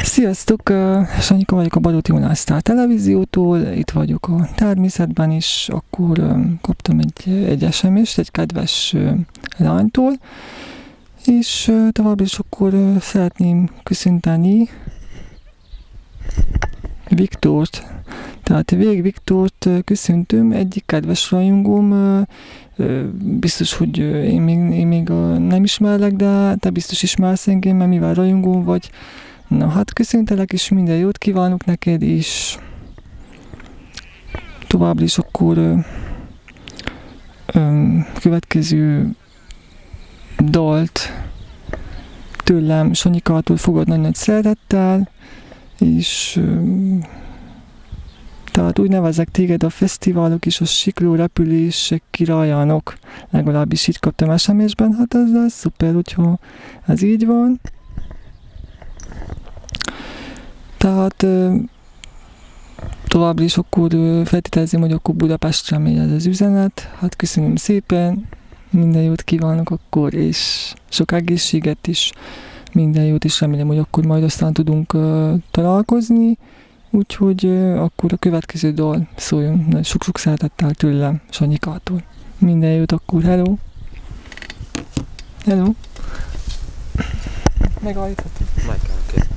Sziasztok! Sanyika vagyok a Baróti Unál Sztár Televíziótól, itt vagyok a természetben is, akkor kaptam egy SMS-t egy kedves lánytól, és továbbra is akkor szeretném köszönteni Viktort. Tehát Viktort köszöntöm, egyik kedves rajongóm, biztos, hogy én még nem ismerlek, de te biztos ismersz engem, mert mivel rajongóm vagy. Na hát köszöntelek, és minden jót kívánok neked, és továbbra is akkor következő dalt tőlem, Sanyikától fogad nagy szeretettel, és tehát úgy nevezek téged a fesztiválok és a sikló repülések királyának, legalábbis így kaptam SMS-ben, hát ez szuper, hogyha ez így van. Tehát továbbra is akkor feltételezem, hogy akkor Budapestre megy ez az üzenet. Hát köszönöm szépen, minden jót kívánok akkor, és sok egészséget is, minden jót, és remélem, hogy akkor majd aztán tudunk találkozni. Úgyhogy akkor a következő dal szóljon sok-sok szeretettel tőlem, Sanyikától. Minden jót akkor, hello! Hello! Megállíthatod? Meg kell, oké.